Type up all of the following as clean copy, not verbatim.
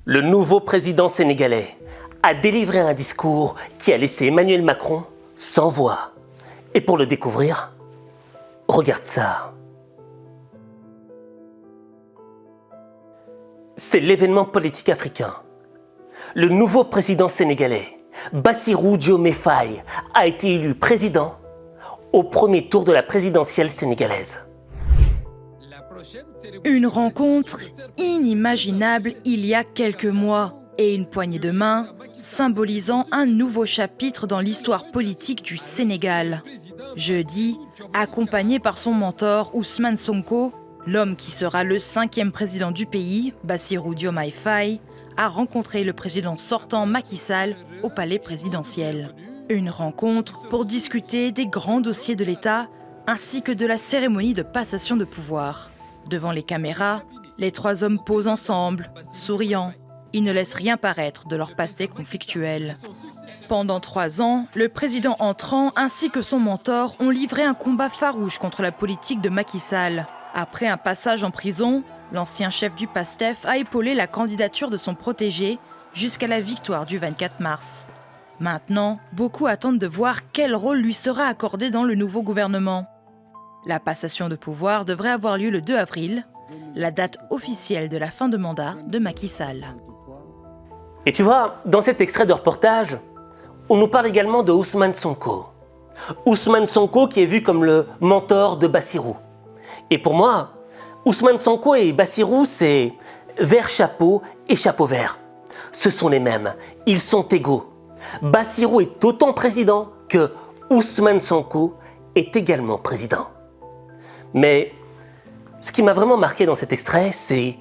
Le nouveau président sénégalais a délivré un discours qui a laissé Emmanuel Macron sans voix. Et pour le découvrir, regarde ça. C'est l'événement politique africain. Le nouveau président sénégalais, Bassirou Diomaye Faye, a été élu président au premier tour de la présidentielle sénégalaise. Une rencontre inimaginable il y a quelques mois et une poignée de main symbolisant un nouveau chapitre dans l'histoire politique du Sénégal. Jeudi, accompagné par son mentor Ousmane Sonko, l'homme qui sera le 5e président du pays, Bassirou Diomaye Faye, a rencontré le président sortant Macky Sall au palais présidentiel. Une rencontre pour discuter des grands dossiers de l'État ainsi que de la cérémonie de passation de pouvoir. Devant les caméras, les trois hommes posent ensemble, souriant. Ils ne laissent rien paraître de leur passé conflictuel. Pendant 3 ans, le président entrant ainsi que son mentor ont livré un combat farouche contre la politique de Macky Sall. Après un passage en prison, l'ancien chef du PASTEF a épaulé la candidature de son protégé jusqu'à la victoire du 24 mars. Maintenant, beaucoup attendent de voir quel rôle lui sera accordé dans le nouveau gouvernement. La passation de pouvoir devrait avoir lieu le 2 avril, la date officielle de la fin de mandat de Macky Sall. Et tu vois, dans cet extrait de reportage, on nous parle également de Ousmane Sonko. Ousmane Sonko qui est vu comme le mentor de Bassirou. Et pour moi, Ousmane Sonko et Bassirou, c'est vert chapeau et chapeau vert. Ce sont les mêmes, ils sont égaux. Bassirou est autant président que Ousmane Sonko est également président. Mais ce qui m'a vraiment marqué dans cet extrait, c'est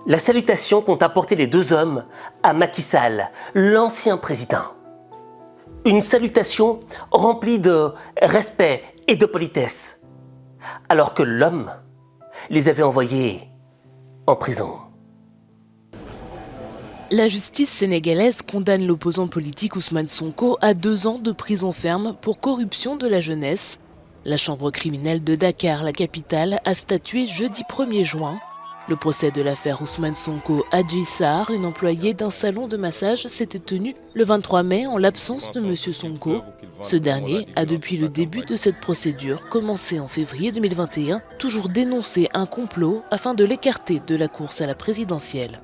la salutation qu'ont apportée les deux hommes à Macky Sall, l'ancien président. Une salutation remplie de respect et de politesse, alors que l'homme les avait envoyés en prison. La justice sénégalaise condamne l'opposant politique Ousmane Sonko à 2 ans de prison ferme pour corruption de la jeunesse. La chambre criminelle de Dakar, la capitale, a statué jeudi 1er juin. Le procès de l'affaire Ousmane Sonko Adji Sarr, une employée d'un salon de massage, s'était tenu le 23 mai en l'absence de M. Sonko. Ce dernier a depuis le début de cette procédure, commencée en février 2021, toujours dénoncé un complot afin de l'écarter de la course à la présidentielle.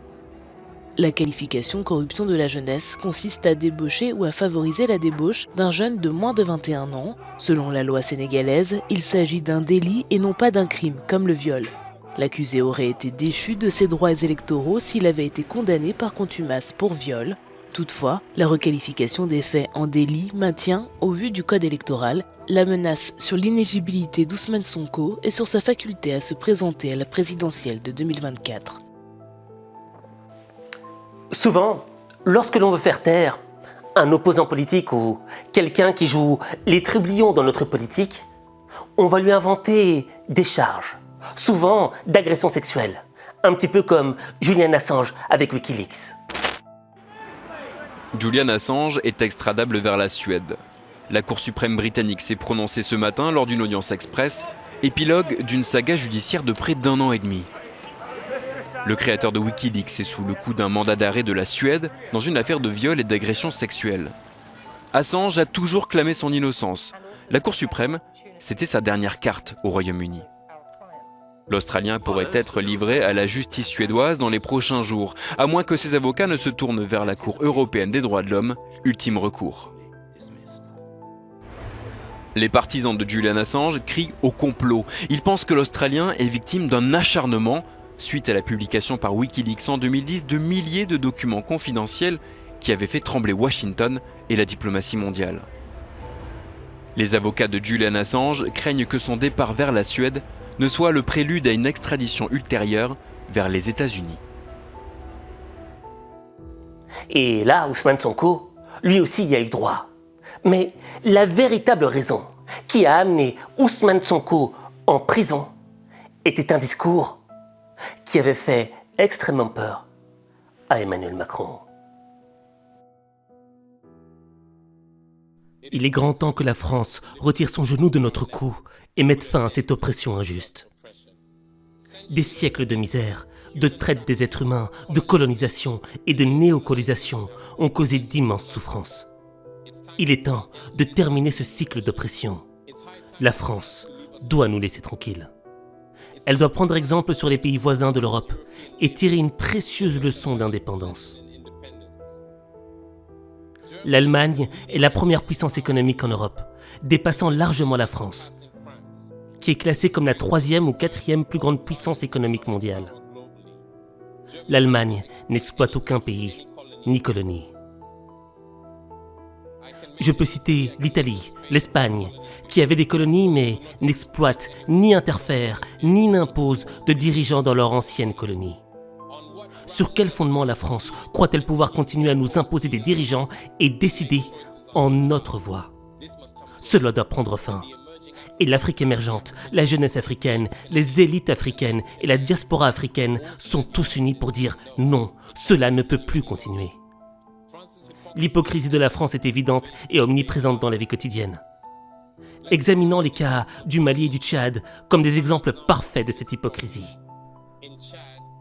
La qualification corruption de la jeunesse consiste à débaucher ou à favoriser la débauche d'un jeune de moins de 21 ans. Selon la loi sénégalaise, il s'agit d'un délit et non pas d'un crime, comme le viol. L'accusé aurait été déchu de ses droits électoraux s'il avait été condamné par contumace pour viol. Toutefois, la requalification des faits en délit maintient, au vu du code électoral, la menace sur l'inéligibilité d'Ousmane Sonko et sur sa faculté à se présenter à la présidentielle de 2024. Souvent, lorsque l'on veut faire taire un opposant politique ou quelqu'un qui joue les trublions dans notre politique, on va lui inventer des charges, souvent d'agression sexuelle, un petit peu comme Julian Assange avec Wikileaks. Julian Assange est extradable vers la Suède. La Cour suprême britannique s'est prononcée ce matin lors d'une audience express, épilogue d'une saga judiciaire de près d'1 an et demi. Le créateur de Wikileaks est sous le coup d'un mandat d'arrêt de la Suède dans une affaire de viol et d'agression sexuelle. Assange a toujours clamé son innocence. La Cour suprême, c'était sa dernière carte au Royaume-Uni. L'Australien pourrait être livré à la justice suédoise dans les prochains jours, à moins que ses avocats ne se tournent vers la Cour européenne des droits de l'homme, ultime recours. Les partisans de Julian Assange crient au complot. Ils pensent que l'Australien est victime d'un acharnement suite à la publication par Wikileaks en 2010 de milliers de documents confidentiels qui avaient fait trembler Washington et la diplomatie mondiale. Les avocats de Julian Assange craignent que son départ vers la Suède ne soit le prélude à une extradition ultérieure vers les États-Unis. Et là, Ousmane Sonko, lui aussi y a eu droit. Mais la véritable raison qui a amené Ousmane Sonko en prison était un discours qui avait fait extrêmement peur à Emmanuel Macron. Il est grand temps que la France retire son genou de notre cou et mette fin à cette oppression injuste. Des siècles de misère, de traite des êtres humains, de colonisation et de néocolonisation ont causé d'immenses souffrances. Il est temps de terminer ce cycle d'oppression. La France doit nous laisser tranquilles. Elle doit prendre exemple sur les pays voisins de l'Europe et tirer une précieuse leçon d'indépendance. L'Allemagne est la première puissance économique en Europe, dépassant largement la France, qui est classée comme la 3e ou 4e plus grande puissance économique mondiale. L'Allemagne n'exploite aucun pays, ni colonie. Je peux citer l'Italie, l'Espagne, qui avaient des colonies mais n'exploitent, ni interfèrent, ni n'imposent de dirigeants dans leur ancienne colonie. Sur quel fondement la France croit-elle pouvoir continuer à nous imposer des dirigeants et décider en notre voix? Cela doit prendre fin. Et l'Afrique émergente, la jeunesse africaine, les élites africaines et la diaspora africaine sont tous unis pour dire non, cela ne peut plus continuer. L'hypocrisie de la France est évidente et omniprésente dans la vie quotidienne. Examinons les cas du Mali et du Tchad comme des exemples parfaits de cette hypocrisie.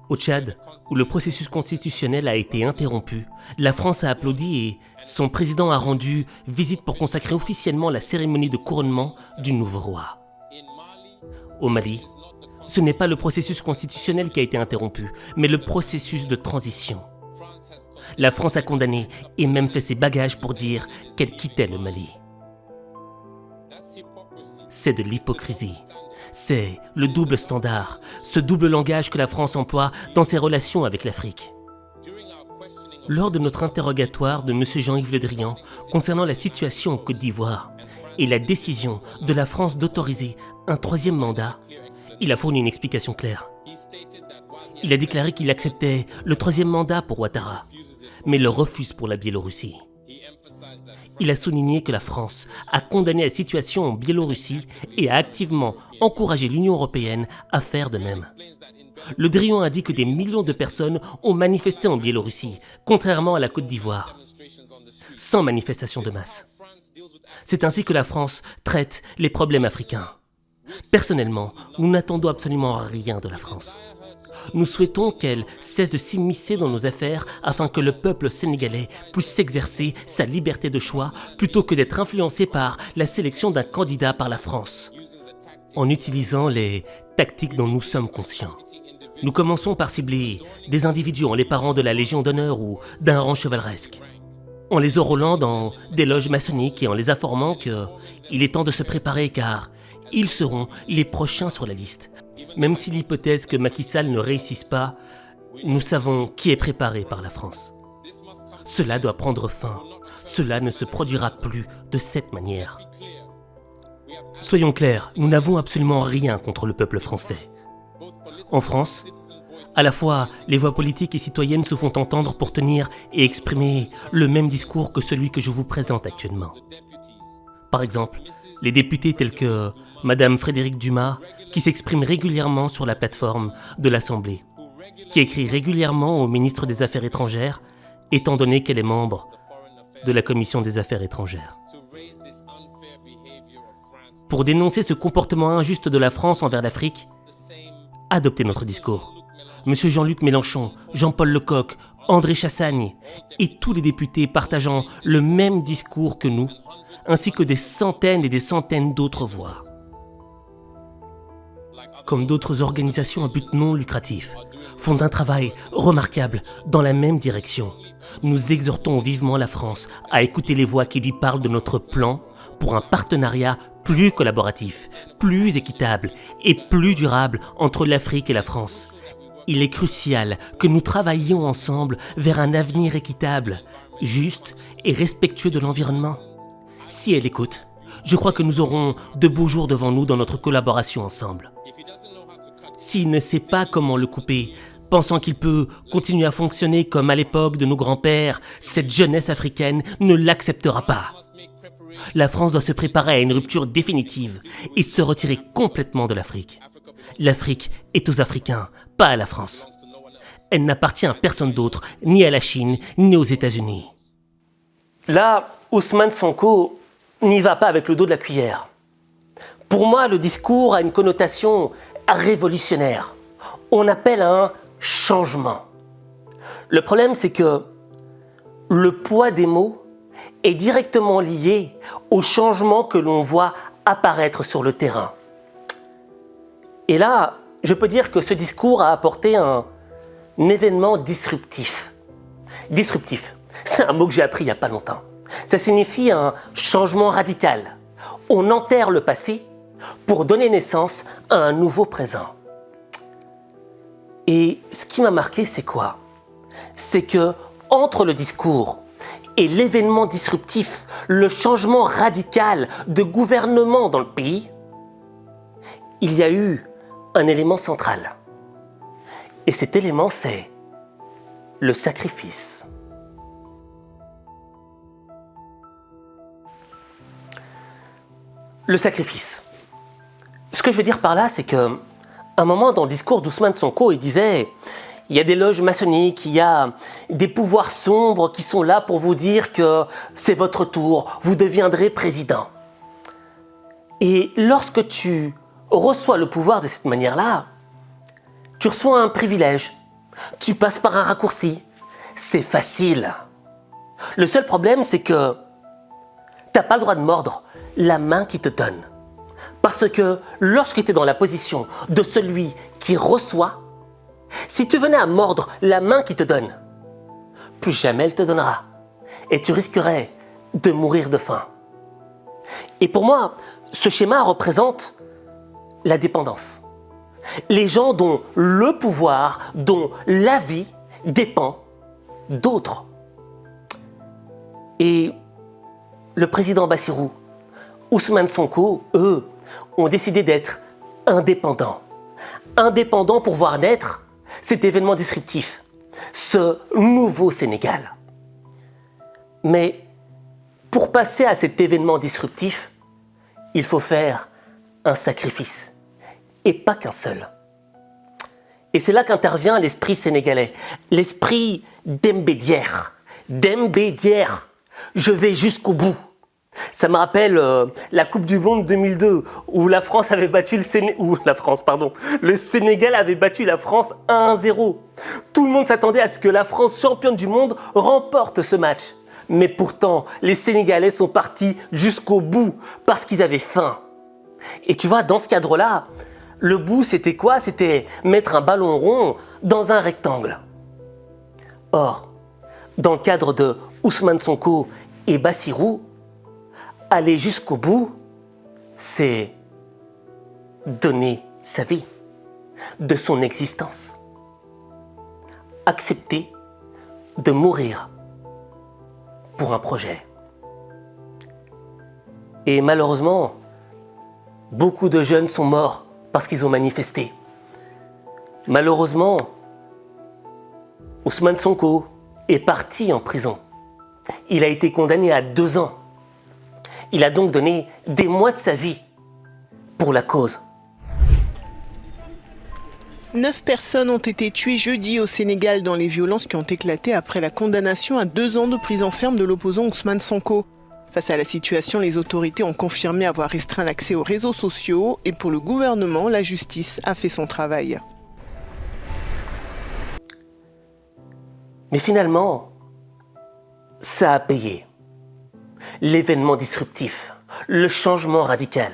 Au Tchad, où le processus constitutionnel a été interrompu, la France a applaudi et son président a rendu visite pour consacrer officiellement la cérémonie de couronnement du nouveau roi. Au Mali, ce n'est pas le processus constitutionnel qui a été interrompu, mais le processus de transition. La France a condamné et même fait ses bagages pour dire qu'elle quittait le Mali. C'est de l'hypocrisie. C'est le double standard, ce double langage que la France emploie dans ses relations avec l'Afrique. Lors de notre interrogatoire de M. Jean-Yves Le Drian concernant la situation en Côte d'Ivoire et la décision de la France d'autoriser un 3e mandat, il a fourni une explication claire. Il a déclaré qu'il acceptait le 3e mandat pour Ouattara, mais le refuse pour la Biélorussie. Il a souligné que la France a condamné la situation en Biélorussie et a activement encouragé l'Union européenne à faire de même. Le Drian a dit que des millions de personnes ont manifesté en Biélorussie, contrairement à la Côte d'Ivoire, sans manifestation de masse. C'est ainsi que la France traite les problèmes africains. Personnellement, nous n'attendons absolument rien de la France. Nous souhaitons qu'elle cesse de s'immiscer dans nos affaires afin que le peuple sénégalais puisse s'exercer sa liberté de choix plutôt que d'être influencé par la sélection d'un candidat par la France. En utilisant les tactiques dont nous sommes conscients. Nous commençons par cibler des individus en les parant de la Légion d'honneur ou d'un rang chevaleresque, en les enrôlant dans des loges maçonniques et en les informant qu'il est temps de se préparer car ils seront les prochains sur la liste. Même si l'hypothèse que Macky Sall ne réussisse pas, nous savons qui est préparé par la France. Cela doit prendre fin. Cela ne se produira plus de cette manière. Soyons clairs, nous n'avons absolument rien contre le peuple français. En France, à la fois, les voix politiques et citoyennes se font entendre pour tenir et exprimer le même discours que celui que je vous présente actuellement. Par exemple, les députés tels que Madame Frédérique Dumas, qui s'exprime régulièrement sur la plateforme de l'Assemblée, qui écrit régulièrement au ministre des Affaires étrangères, étant donné qu'elle est membre de la Commission des Affaires étrangères. Pour dénoncer ce comportement injuste de la France envers l'Afrique, adoptez notre discours. Monsieur Jean-Luc Mélenchon, Jean-Paul Lecoq, André Chassagne et tous les députés partageant le même discours que nous, ainsi que des centaines et des centaines d'autres voix. Comme d'autres organisations à but non lucratif, font un travail remarquable dans la même direction. Nous exhortons vivement la France à écouter les voix qui lui parlent de notre plan pour un partenariat plus collaboratif, plus équitable et plus durable entre l'Afrique et la France. Il est crucial que nous travaillions ensemble vers un avenir équitable, juste et respectueux de l'environnement. Si elle écoute, je crois que nous aurons de beaux jours devant nous dans notre collaboration ensemble. S'il ne sait pas comment le couper, pensant qu'il peut continuer à fonctionner comme à l'époque de nos grands-pères, cette jeunesse africaine ne l'acceptera pas. La France doit se préparer à une rupture définitive et se retirer complètement de l'Afrique. L'Afrique est aux Africains, pas à la France. Elle n'appartient à personne d'autre, ni à la Chine, ni aux États-Unis. Là, Ousmane Sonko n'y va pas avec le dos de la cuillère. Pour moi, le discours a une connotation révolutionnaire. On appelle à un changement. Le problème, c'est que le poids des mots est directement lié au changement que l'on voit apparaître sur le terrain. Et là, je peux dire que ce discours a apporté un événement disruptif. Disruptif, c'est un mot que j'ai appris il n'y a pas longtemps. Ça signifie un changement radical. On enterre le passé pour donner naissance à un nouveau présent. Et ce qui m'a marqué, c'est quoi? C'est que entre le discours et l'événement disruptif, le changement radical de gouvernement dans le pays, il y a eu un élément central. Et cet élément, c'est le sacrifice. Le sacrifice. Ce que je veux dire par là, c'est qu'à un moment dans le discours d'Ousmane Sonko, il disait « Il y a des loges maçonniques, il y a des pouvoirs sombres qui sont là pour vous dire que c'est votre tour, vous deviendrez président. » Et lorsque tu reçois le pouvoir de cette manière-là, tu reçois un privilège, tu passes par un raccourci, c'est facile. Le seul problème, c'est que tu n'as pas le droit de mordre la main qui te donne. Parce que lorsque tu es dans la position de celui qui reçoit, si tu venais à mordre la main qui te donne, plus jamais elle te donnera. Et tu risquerais de mourir de faim. Et pour moi, ce schéma représente la dépendance. Les gens dont le pouvoir, dont la vie dépend d'autres. Et le président Bassirou, Ousmane Sonko, eux, ont décidé d'être indépendants. Indépendants pour voir naître cet événement disruptif, ce nouveau Sénégal. Mais pour passer à cet événement disruptif, il faut faire un sacrifice, et pas qu'un seul. Et c'est là qu'intervient l'esprit sénégalais, l'esprit d'Embédière. D'Embédière, je vais jusqu'au bout. Ça me rappelle la Coupe du Monde 2002 où la France avait battu le Sénégal avait battu la France 1-0. Tout le monde s'attendait à ce que la France, championne du monde, remporte ce match. Mais pourtant, les Sénégalais sont partis jusqu'au bout parce qu'ils avaient faim. Et tu vois, dans ce cadre-là, le bout, c'était quoi? C'était mettre un ballon rond dans un rectangle. Or, dans le cadre de Ousmane Sonko et Bassirou, aller jusqu'au bout, c'est donner sa vie, de son existence. Accepter de mourir pour un projet. Et malheureusement, beaucoup de jeunes sont morts parce qu'ils ont manifesté. Malheureusement, Ousmane Sonko est parti en prison. Il a été condamné à 2 ans. Il a donc donné des mois de sa vie pour la cause. 9 personnes ont été tuées jeudi au Sénégal dans les violences qui ont éclaté après la condamnation à 2 ans de prison ferme de l'opposant Ousmane Sonko. Face à la situation, les autorités ont confirmé avoir restreint l'accès aux réseaux sociaux et pour le gouvernement, la justice a fait son travail. Mais finalement, ça a payé. L'événement disruptif, le changement radical.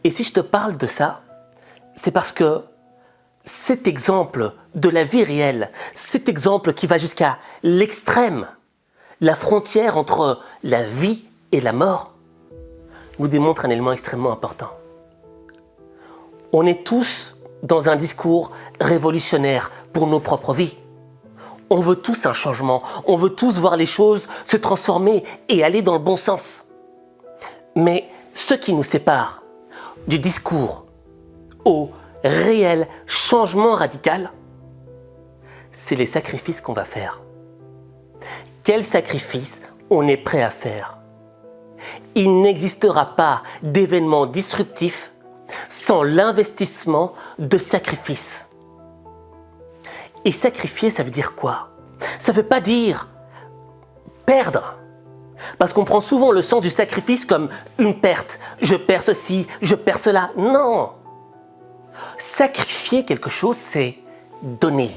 Et si je te parle de ça, c'est parce que cet exemple de la vie réelle, cet exemple qui va jusqu'à l'extrême, la frontière entre la vie et la mort, nous démontre un élément extrêmement important. On est tous dans un discours révolutionnaire pour nos propres vies. On veut tous un changement, on veut tous voir les choses se transformer et aller dans le bon sens. Mais ce qui nous sépare du discours au réel changement radical, c'est les sacrifices qu'on va faire. Quels sacrifices on est prêt à faire? Il n'existera pas d'événement disruptif sans l'investissement de sacrifices. Et sacrifier, ça veut dire quoi? Ça ne veut pas dire perdre. Parce qu'on prend souvent le sens du sacrifice comme une perte. Je perds ceci, je perds cela. Non. Sacrifier quelque chose, c'est donner.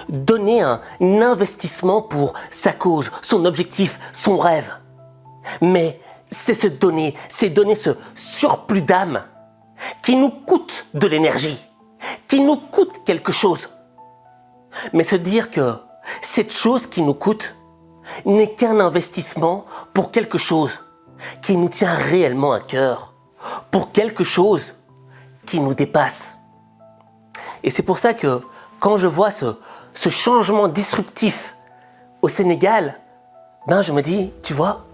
Donner un investissement pour sa cause, son objectif, son rêve. Mais c'est donner ce surplus d'âme qui nous coûte de l'énergie, qui nous coûte quelque chose. Mais se dire que cette chose qui nous coûte n'est qu'un investissement pour quelque chose qui nous tient réellement à cœur, pour quelque chose qui nous dépasse. Et c'est pour ça que quand je vois ce changement disruptif au Sénégal, je me dis, tu vois,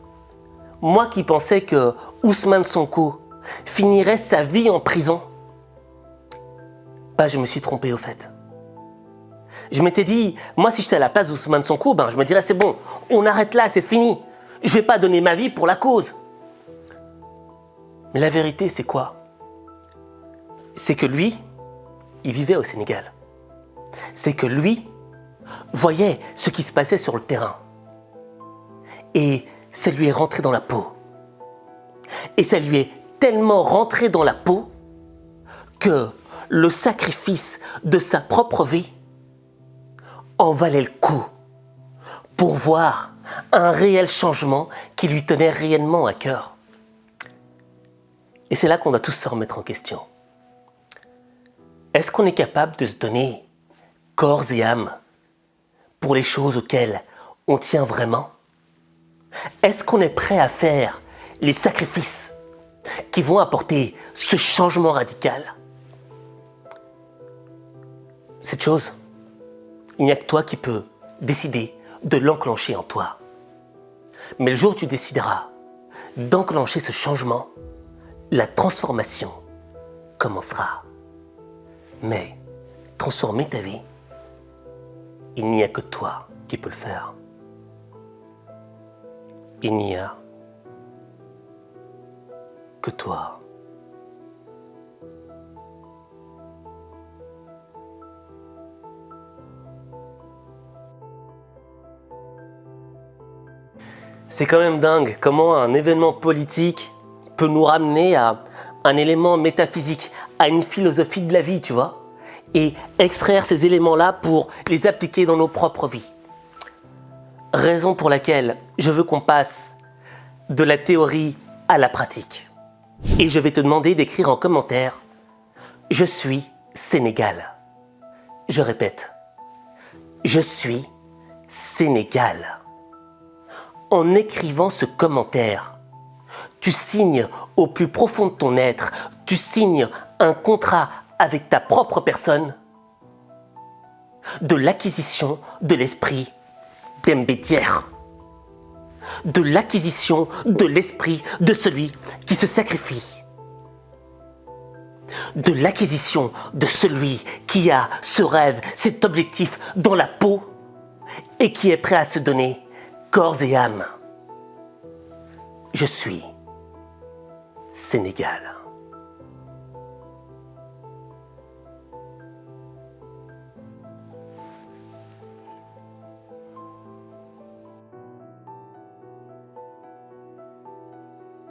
moi qui pensais que Ousmane Sonko finirait sa vie en prison, je me suis trompé au fait. Je m'étais dit, moi si j'étais à la place d'Ousmane Sonko, je me dirais c'est bon, on arrête là, c'est fini. Je vais pas donner ma vie pour la cause. Mais la vérité c'est quoi? C'est que lui, il vivait au Sénégal. C'est que lui voyait ce qui se passait sur le terrain. Et ça lui est rentré dans la peau. Et ça lui est tellement rentré dans la peau que le sacrifice de sa propre vie en valait le coup pour voir un réel changement qui lui tenait réellement à cœur. Et c'est là qu'on doit tous se remettre en question. Est-ce qu'on est capable de se donner corps et âme pour les choses auxquelles on tient vraiment? Est-ce qu'on est prêt à faire les sacrifices qui vont apporter ce changement radical? Cette chose, il n'y a que toi qui peux décider de l'enclencher en toi. Mais le jour où tu décideras d'enclencher ce changement, la transformation commencera. Mais transformer ta vie, il n'y a que toi qui peux le faire. Il n'y a que toi. C'est quand même dingue comment un événement politique peut nous ramener à un élément métaphysique, à une philosophie de la vie, tu vois, et extraire ces éléments-là pour les appliquer dans nos propres vies. Raison pour laquelle je veux qu'on passe de la théorie à la pratique. Et je vais te demander d'écrire en commentaire « Je suis Sénégal ». Je répète, « Je suis Sénégal ». En écrivant ce commentaire, tu signes au plus profond de ton être, tu signes un contrat avec ta propre personne de l'acquisition de l'esprit d'Embédière, de l'acquisition de l'esprit de celui qui se sacrifie, de l'acquisition de celui qui a ce rêve, cet objectif dans la peau et qui est prêt à se donner corps et âme. Je suis Sénégal.